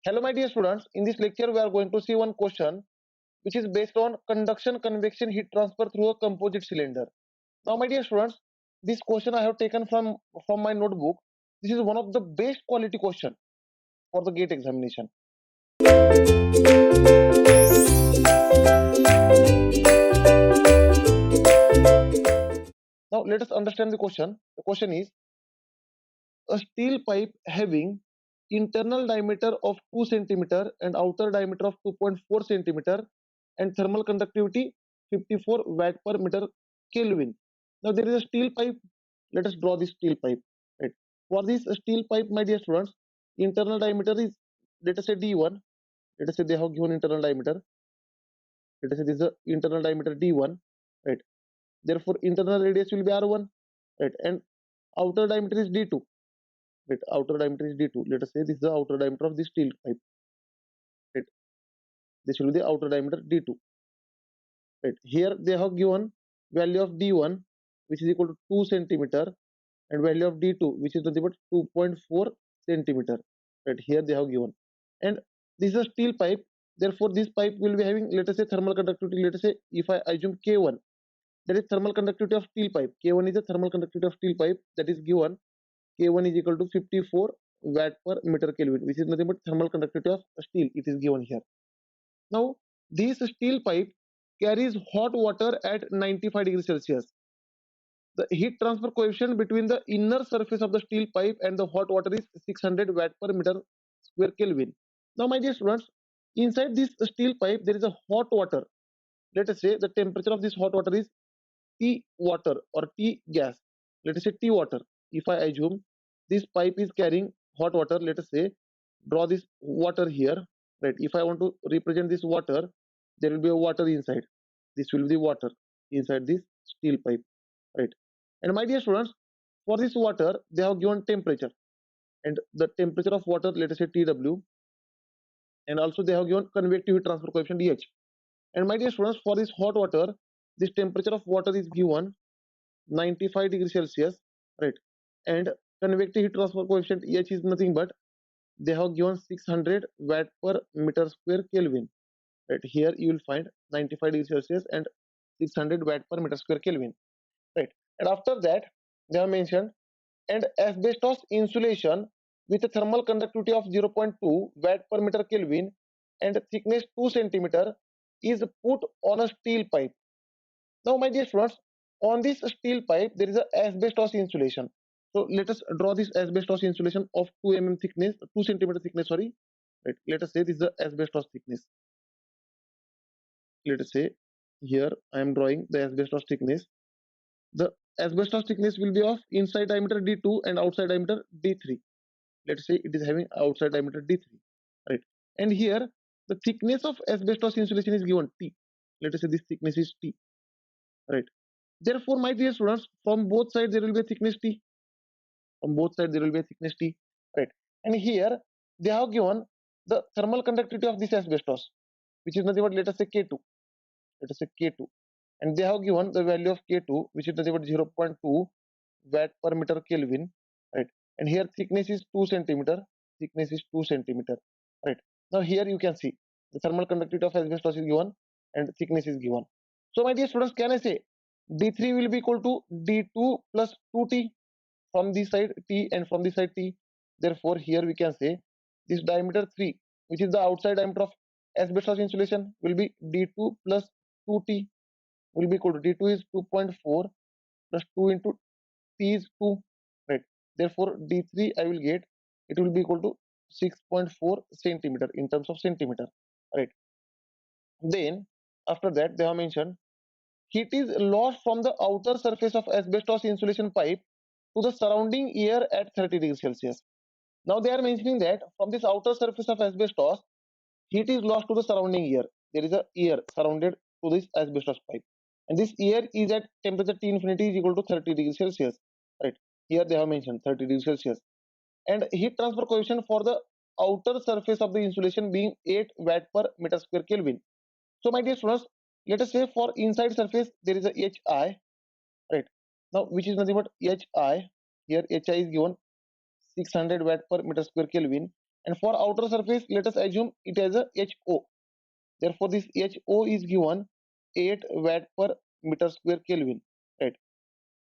Hello, my dear students. In this lecture, we are going to see one question which is based on conduction, convection, heat transfer through a composite cylinder. Now, my dear students, this question I have taken from my notebook. This is one of the best quality question for the GATE examination. Now, let us understand the question. The question is a steel pipe having internal diameter of 2 centimeter and outer diameter of 2.4 centimeter and thermal conductivity 54 watt per meter Kelvin. Now there is a steel pipe. Let us draw this steel pipe. Right. For this steel pipe, my dear students, internal diameter is, let us say, D1. Let us say they have given internal diameter. Let us say this is the internal diameter D1. Right. Therefore, internal radius will be R1. Right. And outer diameter is D2. Right. Outer diameter is D2. Let us say this is the outer diameter of this steel pipe. Right. This will be the outer diameter D2. Right. Here they have given value of D1 which is equal to 2 centimeter and value of D2 which is nothing but 2.4 centimeter. Right. Here they have given. And this is a steel pipe. Therefore, this pipe will be having, let us say, thermal conductivity. Let us say if I assume K1, that is thermal conductivity of steel pipe. K1 is the thermal conductivity of steel pipe that is given. K1 is equal to 54 watt per meter Kelvin, which is nothing but thermal conductivity of steel. It is given here. Now, this steel pipe carries hot water at 95 degrees Celsius. The heat transfer coefficient between the inner surface of the steel pipe and the hot water is 600 watt per meter square Kelvin. Now, my dear students, inside this steel pipe there is a hot water. Let us say the temperature of this hot water is T water or T gas. Let us say T water. If I assume this pipe is carrying hot water, let us say draw this water here. Right. If I want to represent this water, there will be a water inside. This will be the water inside this steel pipe. Right. And my dear students, for this water, they have given temperature. And the temperature of water, let us say TW. And also they have given convective heat transfer coefficient EH. And my dear students, for this hot water, this temperature of water is given 95 degrees Celsius, right? And convective heat transfer coefficient EH is nothing but they have given 600 watt per meter square Kelvin, right? Here you will find 95 degrees Celsius and 600 watt per meter square Kelvin, right? And after that, they have mentioned and asbestos insulation with a thermal conductivity of 0.2 watt per meter Kelvin and thickness 2 centimeter is put on a steel pipe. Now, my dear students, on this steel pipe, there is a asbestos insulation. So let us draw this asbestos insulation of 2 mm thickness, 2 centimeter thickness, sorry. Right. Let us say this is the asbestos thickness. Let us say here I am drawing the asbestos thickness. The asbestos thickness will be of inside diameter D2 and outside diameter D3. Let's say it is having outside diameter D3. Right. And here the thickness of asbestos insulation is given T. Let us say this thickness is T. Right. Therefore, my dear students, from both sides there will be a thickness T. From both sides there will be a thickness T. Right. And here they have given the thermal conductivity of this asbestos, which is nothing but let us say K2. Let us say K2. And they have given the value of K2, which is nothing but 0.2 watt per meter Kelvin. Right. And here thickness is 2 centimeter. Thickness is 2 centimeter. Right. Now here you can see the thermal conductivity of asbestos is given and thickness is given. So my dear students, can I say D3 will be equal to D2 plus 2T from this side T and from this side T. Therefore, here we can say this diameter 3, which is the outside diameter of asbestos insulation, will be D2 plus 2T will be equal to D2 is 2.4 plus 2 into T is 2. Right. Therefore, D3 I will get it will be equal to 6.4 centimeter in terms of centimeter. Right. Then after that they have mentioned heat is lost from the outer surface of asbestos insulation pipe to the surrounding air at 30 degrees Celsius. Now they are mentioning that from this outer surface of asbestos, heat is lost to the surrounding air. There is a air surrounded to this asbestos pipe. And this air is at temperature T infinity is equal to 30 degrees Celsius. Right. Here they have mentioned 30 degrees Celsius. And heat transfer coefficient for the outer surface of the insulation being 8 watt per meter square Kelvin. So my dear students, let us say for inside surface there is a HI, right? Now which is nothing but HI. Here HI is given 600 watt per meter square Kelvin, and for outer surface let us assume it as a HO. Therefore this HO is given 8 watt per meter square Kelvin, right?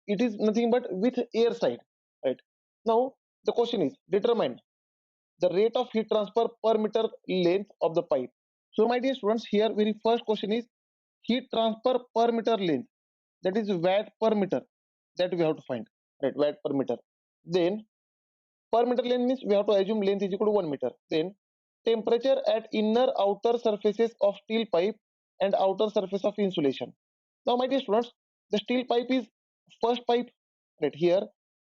It is nothing but with air side, right? Now the question is determine the rate of heat transfer per meter length of the pipe. So my dear students, here very first question is heat transfer per meter length, that is watt per meter, that we have to find, right? Watt per meter. Then per meter length means we have to assume length is equal to 1 meter. Then temperature at inner outer surfaces of steel pipe and outer surface of insulation. Now my dear students, the steel pipe is first pipe, right? Here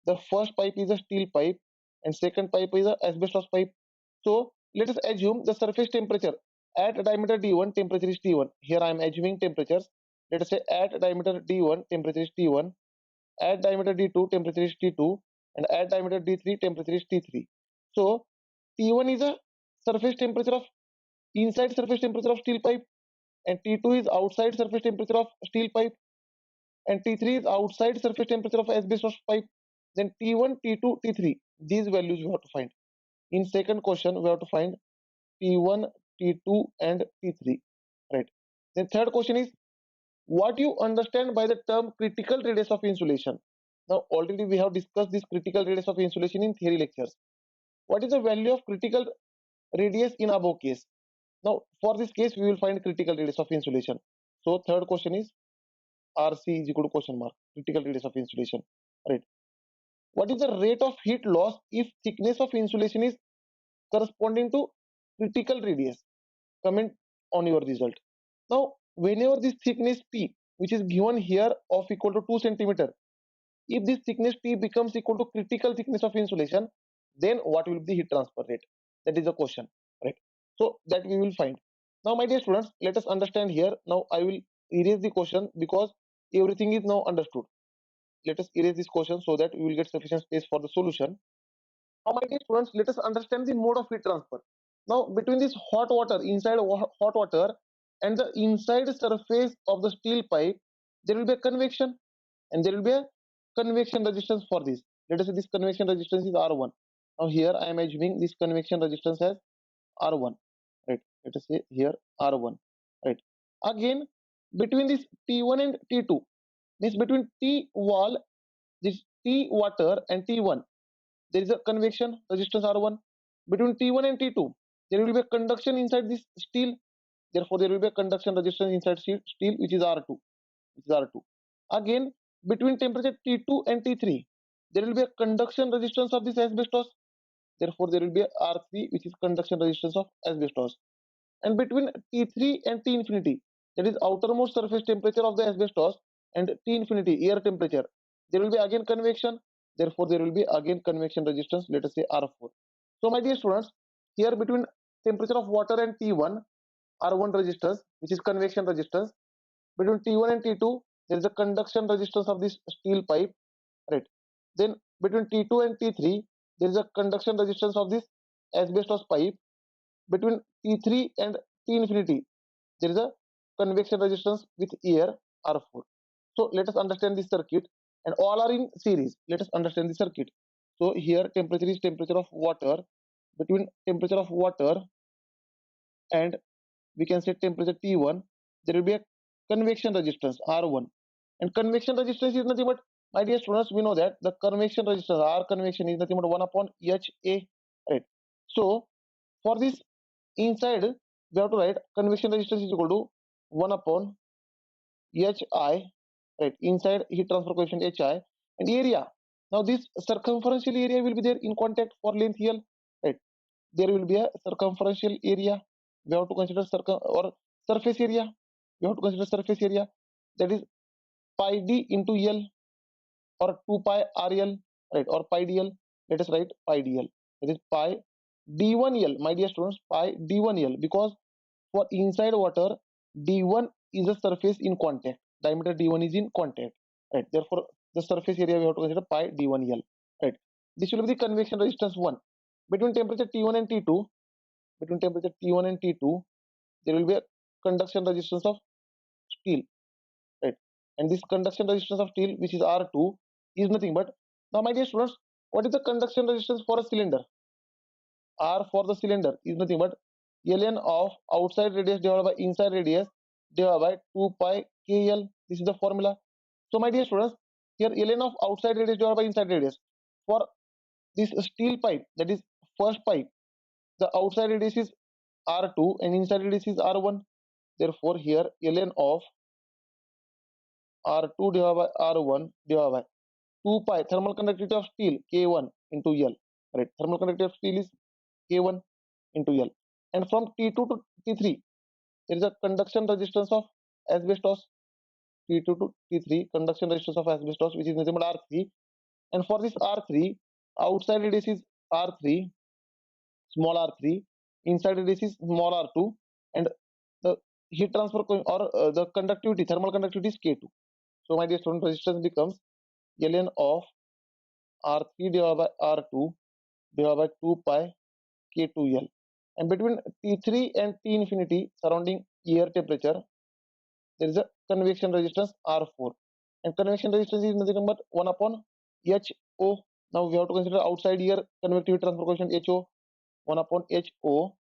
the first pipe is a steel pipe and second pipe is a asbestos pipe. So let us assume the surface temperature at diameter D1 temperature is T1. Here I am assuming temperatures. Let us say at diameter D1 temperature is T1, at diameter D2 temperature is T2, and at diameter D3 temperature is T3. So T1 is a surface temperature of inside surface temperature of steel pipe, and T2 is outside surface temperature of steel pipe, and T3 is outside surface temperature of asbestos pipe. Then T1, T2, T3, these values we have to find. In second question we have to find T1, T2 and T3, right? Then third question is what you understand by the term critical radius of insulation. Now already we have discussed this critical radius of insulation in theory lectures. What is the value of critical radius in above case? Now for this case we will find critical radius of insulation. So third question is RC is equal to question mark, critical radius of insulation, right? What is the rate of heat loss if thickness of insulation is corresponding to critical radius? Comment on your result. Now whenever this thickness T, which is given here of equal to 2 centimeter, if this thickness T becomes equal to critical thickness of insulation, then what will be the heat transfer rate? That is the question, right? So that we will find. Now my dear students, let us understand here. Now I will erase the question because everything is now understood. Let us erase this question so that we will get sufficient space for the solution. Now my dear students, let us understand the mode of heat transfer. Now between this hot water, inside hot water and the inside surface of the steel pipe, there will be a convection and there will be a convection resistance for this. Let us say this convection resistance is R1. Now here I am assuming this convection resistance as R1, right? Let us say here R1, right? Again, between this T1 and T2, this between T wall, this T water and T1, there is a convection resistance R1. Between T1 and T2, there will be a conduction inside this steel. Therefore, there will be a conduction resistance inside steel, which is R2. Which is R2. Again, between temperature T2 and T3, there will be a conduction resistance of this asbestos. Therefore, there will be a R3, which is conduction resistance of asbestos. And between T3 and T infinity, that is outermost surface temperature of the asbestos, and T infinity, air temperature, there will be again convection. Therefore, there will be again convection resistance, let us say R4. So, my dear students, here between temperature of water and T1, R1 resistance, which is convection resistance. Between T1 and T2, there is a conduction resistance of this steel pipe, right? Then between T2 and T3, there is a conduction resistance of this asbestos pipe. Between T3 and T infinity, there is a convection resistance with air R4. So let us understand this circuit, and all are in series. Let us understand the circuit. So here temperature is temperature of water. Between temperature of water and we can set temperature T1, there will be a convection resistance R1. And convection resistance is nothing but, my dear students, we know that the convection resistance R convection is nothing but 1 upon HA, right? So for this inside, we have to write convection resistance is equal to 1 upon HI, right? Inside heat transfer coefficient HI and area. Now this circumferential area will be there in contact for length L, right? There will be a circumferential area. We have to consider surface area. We have to consider surface area, that is pi d into L or 2 pi RL, right? Or pi dl. Let us write pi dl. That is pi d1L, my dear students, pi d1L, because for inside water, d1 is a surface in contact. Diameter d1 is in contact, right? Therefore, the surface area we have to consider pi d1L, right? This will be the convection resistance 1. Between temperature T1 and T2, between temperature T1 and T2, there will be a conduction resistance of steel, right? And this conduction resistance of steel, which is R2, is nothing but, now my dear students, what is the conduction resistance for a cylinder? R for the cylinder is nothing but ln of outside radius divided by inside radius divided by 2 pi KL. This is the formula. So my dear students, here ln of outside radius divided by inside radius. For this steel pipe, that is first pipe, the outside radius is R2 and inside radius is R1. Therefore, here ln of R2 divided by R1 divided by 2 pi thermal conductivity of steel K1 into L. Right, thermal conductivity of steel is K1 into L. And from T2 to T3, there is a conduction resistance of asbestos. T2 to T3, conduction resistance of asbestos, which is nothing but R3. And for this R3, outside radius is R3, small r3, inside radius is small r2, and the heat transfer or the conductivity, thermal conductivity is K2. So my dear student, resistance becomes ln of R3 divided by R2 divided by 2 pi K2L. And between T3 and T infinity surrounding air temperature, there is a convection resistance R4. And convection resistance is nothing but 1 upon HO. Now we have to consider outside air convective transfer coefficient HO, 1 upon HO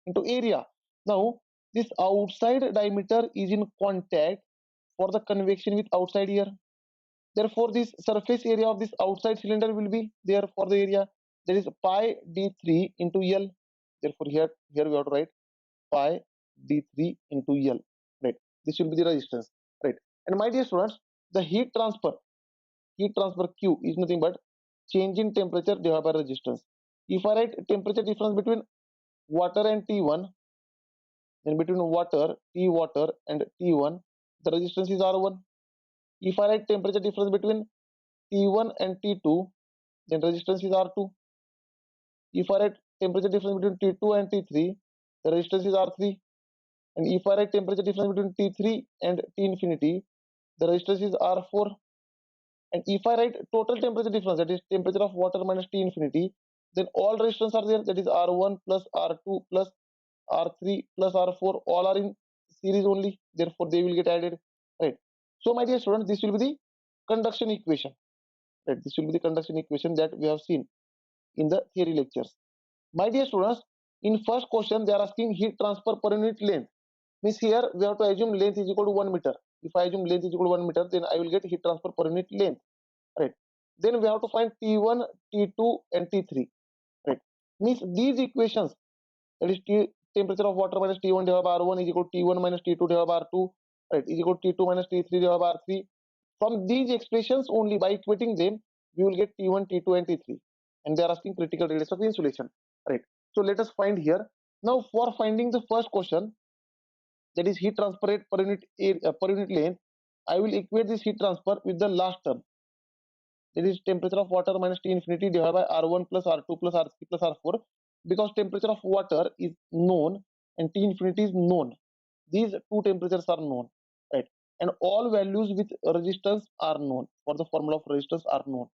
into area. Now this outside diameter is in contact for the convection with outside air. Therefore, this surface area of this outside cylinder will be there for the area. That is pi d3 into L. Therefore, here we have to write pi d3 into L. Right. This will be the resistance. Right. And my dear students, the heat transfer Q is nothing but change in temperature divided by resistance. If I write temperature difference between water and T1, then between T water and T1, the resistance is R1. If I write temperature difference between T1 and T2, then resistance is R2. If I write temperature difference between T2 and T3, the resistance is R3. And if I write temperature difference between T3 and T infinity, the resistance is R4. And if I write total temperature difference, that is temperature of water minus T infinity, then all resistance are there, that is R1 plus R2 plus R3 plus R4, all are in series only, therefore they will get added, right? So my dear students, this will be the conduction equation, right? This will be the conduction equation that we have seen in the theory lectures. My dear students, in first question they are asking heat transfer per unit length. Means here we have to assume length is equal to 1 meter. If I assume length is equal to 1 meter, then I will get heat transfer per unit length, right? Then we have to find T1, T2 and T3, right? Means these equations, that is temperature of water minus T1 divided by R1 is equal to T1 minus T2 divided by R2, right, is equal to T2 minus T3 divided by R3. From these expressions only, by equating them, we will get T1, T2 and T3. And they are asking critical radius of insulation, right? So let us find here. Now for finding the first question, that is heat transfer rate per unit length, I will equate this heat transfer with the last term. That is temperature of water minus T infinity divided by R1 plus R2 plus R3 plus R4, because temperature of water is known and T infinity is known. These two temperatures are known, right? And all values with resistance are known, for the formula of resistance are known.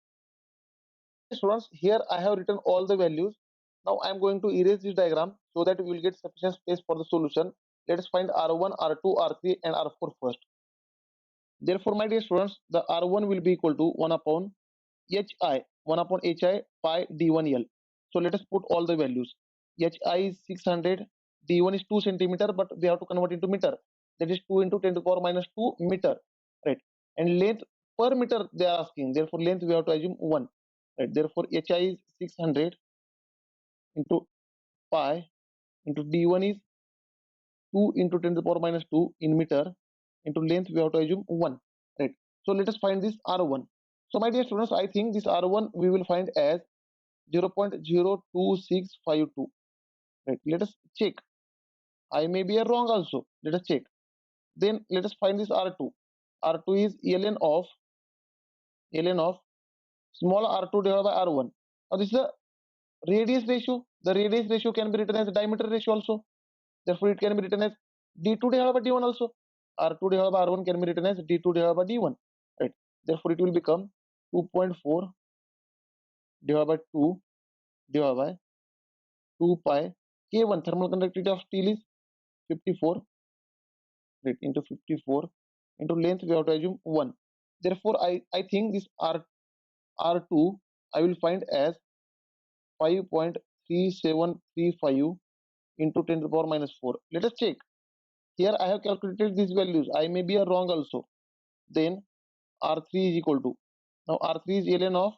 Students, here I have written all the values. Now I am going to erase this diagram so that we will get sufficient space for the solution. Let us find R1, R2, R3 and R4 first. Therefore, my dear students, the R1 will be equal to 1 upon HI, 1 upon HI pi D1L. So let us put all the values. HI is 600, D1 is 2 centimeter, but we have to convert into meter. That is 2 into 10 to the power minus 2 meter, right? And length per meter they are asking. Therefore, length we have to assume 1, right? Therefore, HI is 600 into pi into D1 is 2 into 10 to the power minus 2 in meter into length we have to assume 1, right? So let us find this R1. So my dear students, I think this R1 we will find as 0.02652, right? Let us check. I may be wrong also. Let us check. Then let us find this R2. R2 is ln of small r2 divided by R1. Now this is the radius ratio. The radius ratio can be written as diameter ratio also. Therefore, it can be written as D2 divided by D1 also. R2 divided by R1 can be written as D2 divided by D1, right? Therefore, it will become 2.4 divided by 2 divided by 2 pi K1. Thermal conductivity of steel is 54, right, into 54 into length we have to assume 1. Therefore, I think this R2 I will find as 5.3 2.3735 into 10 to the power minus 4. Let us check. Here I have calculated these values. I may be wrong also. Then R3 is equal to, now R3 is ln of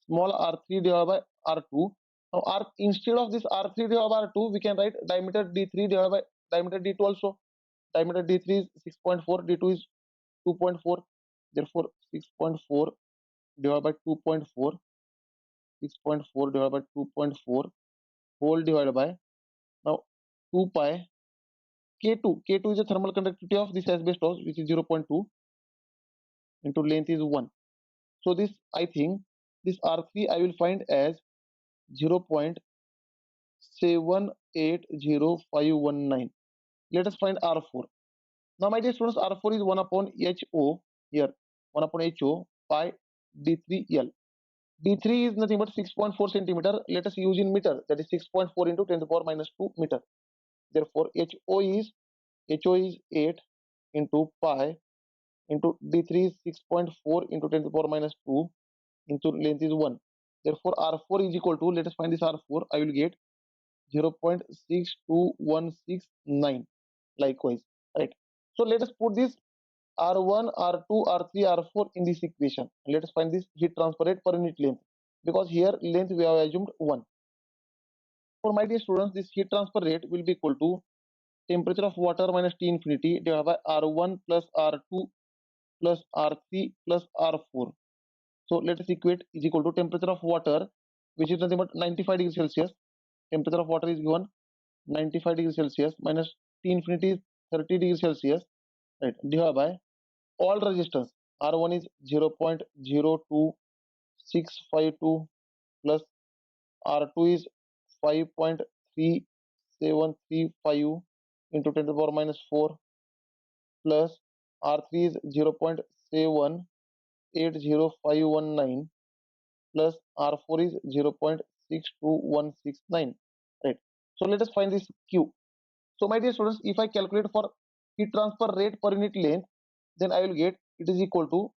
small r3 divided by r2. Now instead of this r3 divided by r2, we can write diameter d3 divided by diameter d2 also. Diameter d3 is 6.4, d2 is 2.4. Therefore 6.4 divided by 2.4, 6.4 divided by 2.4 whole divided by, now 2 pi K2. K2 is the thermal conductivity of this asbestos, which is 0.2 into length is 1. So this, I think this R3 I will find as 0.780519. Let us find R4. Now my dear students, R4 is 1 upon HO, here 1 upon HO pi D3L. D3 is nothing but 6.4 centimeter. Let us use in meter, that is 6.4 into 10 to the power minus 2 meter. Therefore HO is 8 into pi into D3 is 6.4 into 10 to the power minus 2 into length is 1. Therefore R4 is equal to, let us find this R4, I will get 0.62169 likewise, right? So let us put this R1, R2, R3, R4 in this equation. Let us find this heat transfer rate per unit length, because here length we have assumed 1. For my dear students, this heat transfer rate will be equal to temperature of water minus T infinity divided by R1 plus R2 plus R3 plus R4. So let us equate is equal to temperature of water, which is nothing but 95 degrees Celsius. Temperature of water is given 95 degrees Celsius minus T infinity is 30 degrees Celsius, right? Divided by all resistance. R1 is 0.02652 plus R2 is 5.3735 into 10 to the power minus 4 plus R3 is 0.780519 plus R4 is 0.62169, right? So let us find this Q. So my dear students, if I calculate for heat transfer rate per unit length, then I will get it is equal to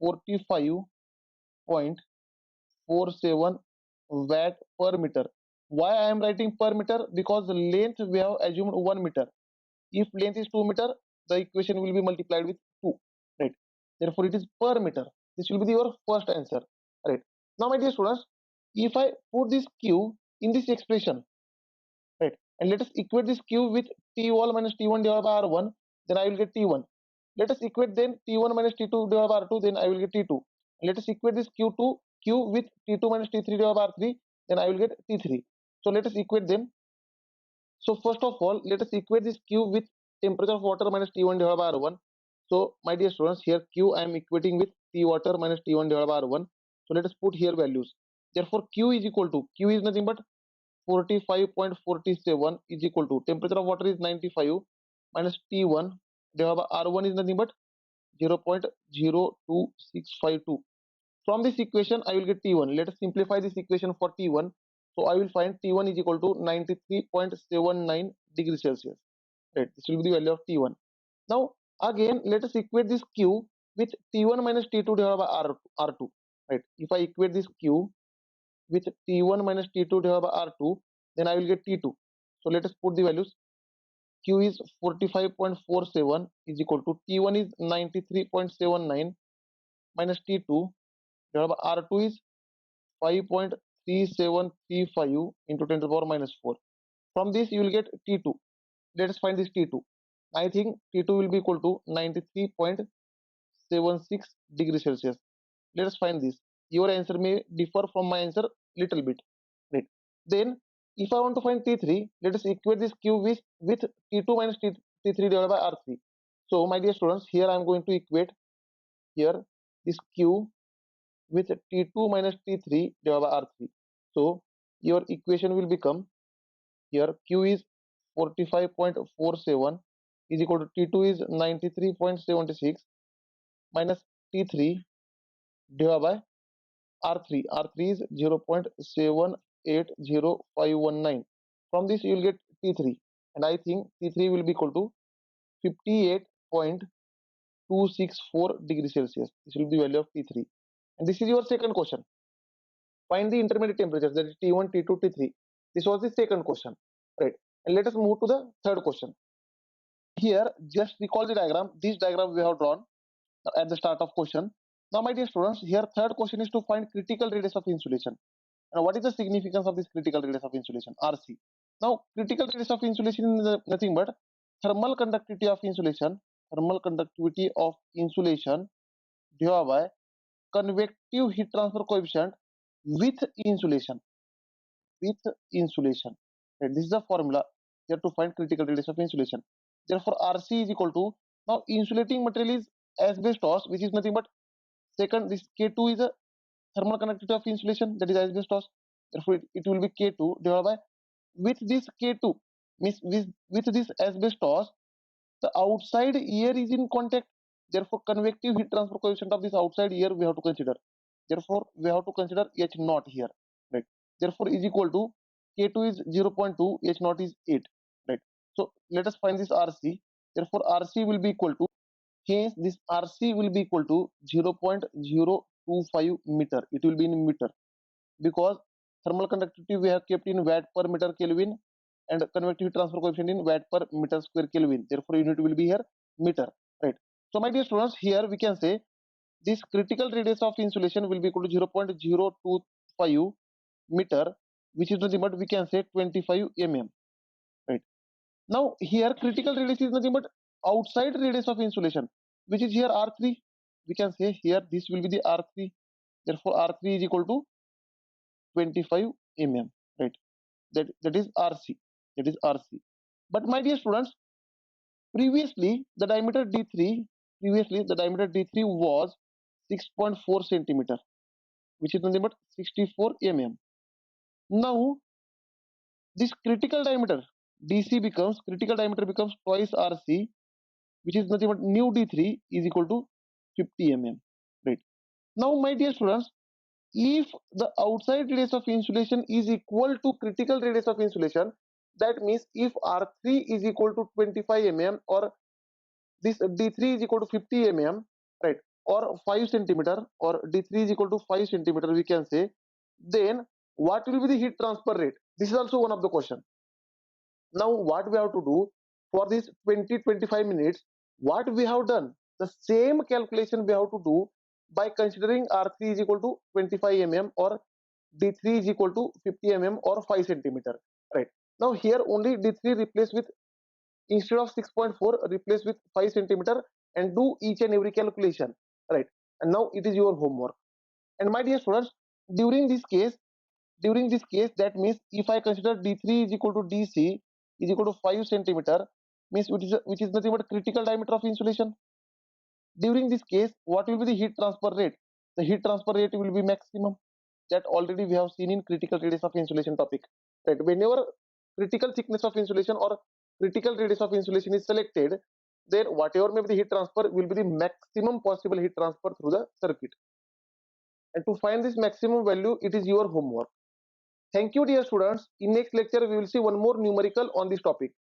45.47 watt per meter. Why I am writing per meter? Because the length we have assumed 1 meter. If length is 2 meter, the equation will be multiplied with 2, right? Therefore it is per meter. This will be your first answer, right? Now my dear students, if I put this Q in this expression, right, and let us equate this Q with T1 minus T1 divided by R1, then I will get T1. Let us equate then T1 minus T2 divided by R2, then I will get T2. Let us equate this Q with T2 minus T3 divided by R3, then I will get T3. So let us equate them. So first of all, let us equate this Q with temperature of water minus T1 divided by R1. So my dear students, here Q I am equating with T water minus T1 divided by R1. So let us put here values. Therefore Q is equal to, Q is nothing but 45.47 is equal to temperature of water is 95 minus T1 divided by R1 is nothing but 0.02652. From this equation, I will get T1. Let us simplify this equation for T1. So I will find T1 is equal to 93.79 degrees Celsius. Right. This will be the value of T1. Now again, let us equate this Q with T1 minus T2 divided by R2. Right. If I equate this Q with T1 minus T2 divided by R2, then I will get T2. So let us put the values. Q is 45.47 is equal to T1 is 93.79 minus T2 divided by R2 is 5.3735 into 10 to the power minus 4. From this you will get T2. Let us find this T2. I think T2 will be equal to 93.76 degrees Celsius. Let us find this. Your answer may differ from my answer little bit. Right. Then if I want to find T3, let us equate this Q with T2 minus T3 divided by R3. So my dear students, here I am going to equate here this Q with T2 minus T3 divided by R3. So your equation will become, here Q is 45.47 is equal to T2 is 93.76 minus T3 divided by R3. R3 is 0.780519. From this you will get T3, and I think T3 will be equal to 58.264 degrees Celsius. This will be the value of T3. And this is your second question. Find the intermediate temperatures, that is T1, T2, T3. This was the second question, right? And let us move to the third question. Here, just recall the diagram. This diagram we have drawn at the start of question. Now, my dear students, here third question is to find critical radius of insulation. And what is the significance of this critical radius of insulation, RC? Now, critical radius of insulation is nothing but thermal conductivity of insulation, thermal conductivity of insulation divided by convective heat transfer coefficient with insulation, with insulation. Right, this is the formula here to find critical radius of insulation. Therefore, RC is equal to, now insulating material is asbestos, which is nothing but second, this K2 is a thermal conductivity of insulation, that is asbestos. Therefore, it will be K2 divided by, with this K2 means with this asbestos, the outside air is in contact. Therefore, convective heat transfer coefficient of this outside air we have to consider. Therefore, we have to consider H naught here, right? Therefore, is equal to K2 is 0.2, H naught is 8, right? So let us find this RC. Therefore, RC will be equal to, hence this RC will be equal to 0.025 meter. It will be in meter because thermal conductivity we have kept in watt per meter Kelvin and convective transfer coefficient in watt per meter square Kelvin. Therefore, unit will be here meter, right? So, my dear students, here we can say this critical radius of insulation will be equal to 0.025 meter, which is nothing but we can say 25 mm, right? Now, here critical radius is nothing but outside radius of insulation, which is here R3. We can say here this will be the R3. Therefore, R3 is equal to 25 mm, right? That is RC. That is RC. But my dear students, previously the diameter D3 was 6.4 centimeter, which is nothing but 64 mm. Now this critical diameter critical diameter becomes twice RC, which is nothing but new D3 is equal to 50 mm, right? Now, my dear students, if the outside radius of insulation is equal to critical radius of insulation, that means if R3 is equal to 25 mm or this D3 is equal to 50 mm, right, or 5 centimeter, or D3 is equal to 5 centimeter, we can say, then what will be the heat transfer rate? This is also one of the question. Now, what we have to do for this 20-25 minutes, what we have done, the same calculation we have to do by considering R3 is equal to 25 mm or D3 is equal to 50 mm or 5 centimeter, right? Now, here only D3 replace with, instead of 6.4, replace with 5 centimeter and do each and every calculation, right? And now it is your homework. And my dear students, during this case, that means if I consider D3 is equal to DC is equal to 5 centimeter, means which is nothing but critical diameter of insulation. During this case, what will be the heat transfer rate? The heat transfer rate will be maximum. That already we have seen in critical radius of insulation topic, right? Whenever critical thickness of insulation or critical radius of insulation is selected, then whatever may be the heat transfer will be the maximum possible heat transfer through the circuit. And to find this maximum value, it is your homework. Thank you, dear students. In next lecture, we will see one more numerical on this topic.